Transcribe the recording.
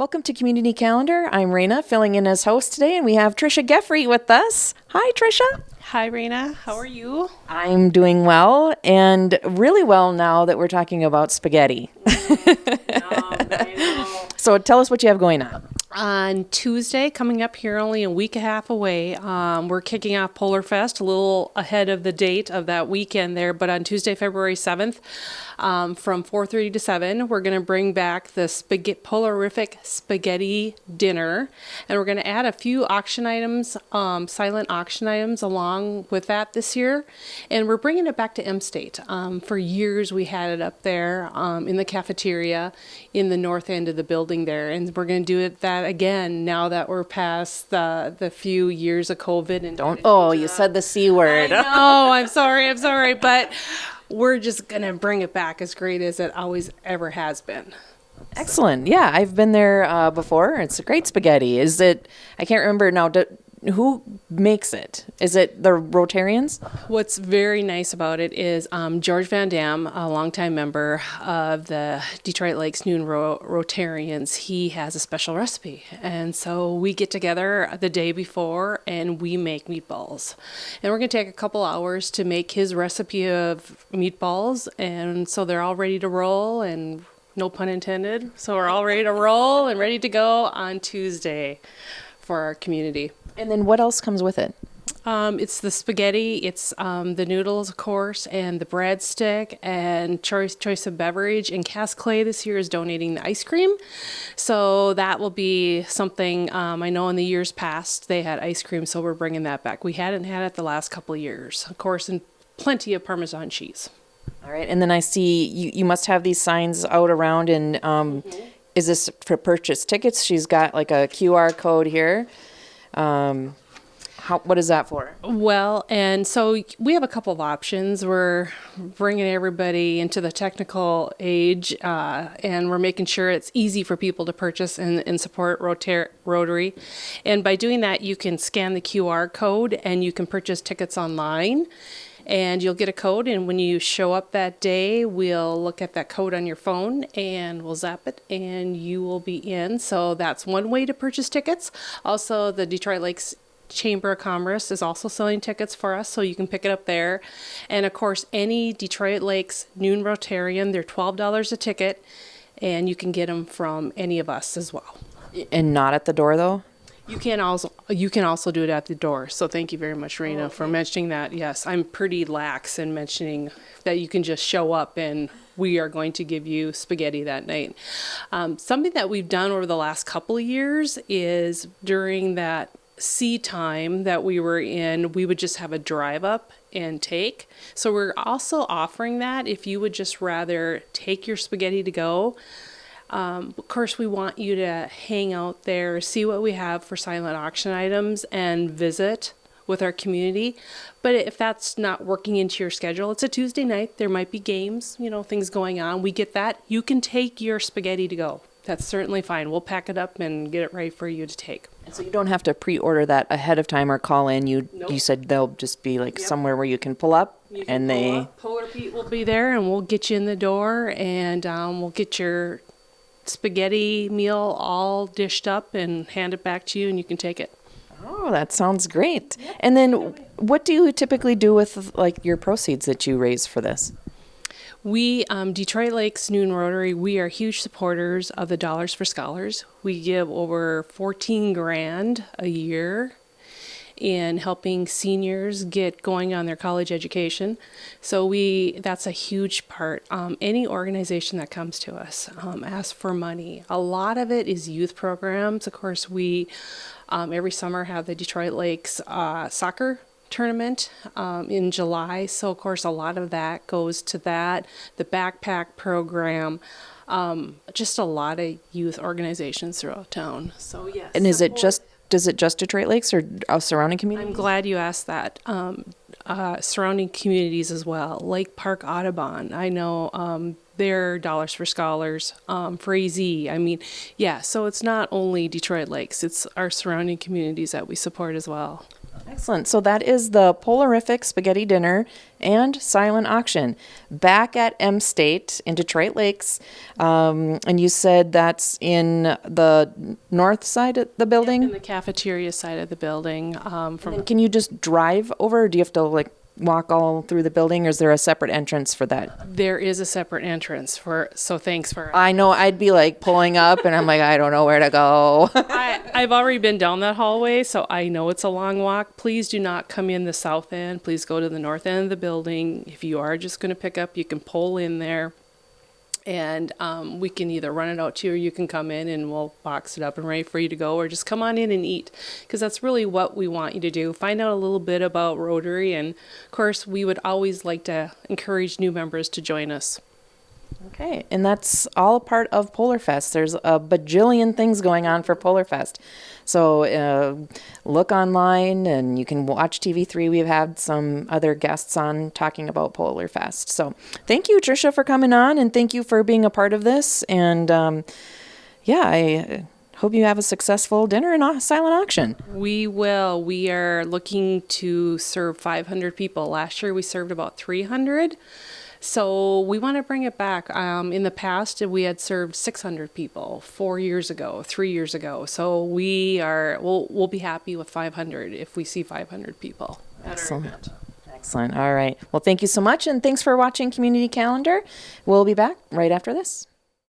Welcome to Community Calendar. I'm Raina, filling in as host today, and we have Trisha Geffrey with us. Hi, Trisha. Hi, Raina. How are you? I'm doing well, and really well now that we're talking about spaghetti. I know. So tell us what you have going on. On Tuesday, coming up here only a week and a half away, we're kicking off Polar Fest a little ahead of the date of that weekend there. But on Tuesday, February 7th, from 4:30 to 7, we're going to bring back the Polarific Spaghetti Dinner. And we're going to add a few auction items, silent auction items along with that this year. And we're bringing it back to M-State. For years, we had it up there in the cafeteria in the north end of the building there. And we're going to do that again now that we're past the few years of COVID. And You said the C word. I know, I'm sorry, but we're just going to bring it back as great as it always ever has been. Excellent. Yeah, I've been there before. It's a great spaghetti. Is it, I can't remember now, who makes it? Is it the Rotarians? What's very nice about it is George Van Dam, a longtime member of the Detroit Lakes Noon Rotarians, he has a special recipe. And so we get together the day before and we make meatballs. And we're going to take a couple hours to make his recipe of meatballs. And so they're all ready to roll, and no pun intended. So we're all ready to roll and ready to go on Tuesday for our community. And then what else comes with it? It's the spaghetti, it's the noodles, of course, and the breadstick, and choice of beverage. And Cass Clay this year is donating the ice cream. So that will be something, I know in the years past they had ice cream, so we're bringing that back. We hadn't had it the last couple of years, of course, and plenty of Parmesan cheese. All right. And then I see you must have these signs out around, and is this for purchase tickets? She's got like a QR code here. What is that for? Well, and so we have a couple of options. We're bringing everybody into the technical age, and we're making sure it's easy for people to purchase and support Rotary. And by doing that, you can scan the QR code and you can purchase tickets online. And you'll get a code, and when you show up that day, we'll look at that code on your phone and we'll zap it and you will be in. So that's one way to purchase tickets. Also, the Detroit Lakes Chamber of Commerce is also selling tickets for us, so you can pick it up there. And of course, any Detroit Lakes Noon Rotarian, they're $12 a ticket, and you can get them from any of us as well. And not at the door, though? You can also do it at the door. So thank you very much, Raina, for mentioning that. Yes, I'm pretty lax in mentioning that you can just show up and we are going to give you spaghetti that night. Something that we've done over the last couple of years is during that C time that we were in, we would just have a drive up and take. So we're also offering that if you would just rather take your spaghetti to go. Of course, we want you to hang out there, see what we have for silent auction items, and visit with our community. But if that's not working into your schedule, it's a Tuesday night. There might be games, things going on. We get that. You can take your spaghetti to go. That's certainly fine. We'll pack it up and get it ready for you to take. And so you don't have to pre-order that ahead of time or call in. You said they'll just be like Yep. somewhere where you can pull up, Polar Pete will be there, and we'll get you in the door, and we'll get your spaghetti meal all dished up and hand it back to you, and you can take it. Oh, that sounds great. Yep. And then what do you typically do with like your proceeds that you raise for this? We, Detroit Lakes Noon Rotary, we are huge supporters of the Dollars for Scholars. We give over $14,000 a year in helping seniors get going on their college education. So that's a huge part. Any organization that comes to us asks for money. A lot of it is youth programs. Of course, we every summer have the Detroit Lakes soccer tournament in July. So, of course, a lot of that goes to that. The backpack program. Just a lot of youth organizations throughout town. So, yes. And does it just Detroit Lakes or surrounding communities? I'm glad you asked that. Surrounding communities as well. Lake Park Audubon. I know their Dollars for Scholars, Frazee. I mean, yeah, so it's not only Detroit Lakes, it's our surrounding communities that we support as well. Excellent. So that is the Polarific Spaghetti Dinner and Silent Auction back at M State in Detroit Lakes. And you said that's in the north side of the building? In the cafeteria side of the building. And can you just drive over, or do you have to like walk all through the building, or is there a separate entrance for that? There is a separate entrance so thanks for. I know I'd be like pulling up and I'm like, I don't know where to go. I've already been down that hallway, so I know it's a long walk. Please do not come in the south end. Please go to the north end of the building. If you are just going to pick up, you can pull in there. And we can either run it out to you, or you can come in and we'll box it up and ready for you to go, or just come on in and eat, because that's really what we want you to do. Find out a little bit about Rotary, and of course we would always like to encourage new members to join us. Okay, and that's all a part of Polar Fest. There's a bajillion things going on for Polar Fest. So look online, and you can watch TV3. We've had some other guests on talking about Polar Fest. So thank you, Tricia, for coming on, and thank you for being a part of this. And I hope you have a successful dinner and silent auction. We will. We are looking to serve 500 people. Last year we served about 300. So we want to bring it back. In the past, we had served 600 people 4 years ago, 3 years ago. So we'll be happy with 500 if we see 500 people. Excellent. Excellent. All right. Well, thank you so much, and thanks for watching Community Calendar. We'll be back right after this.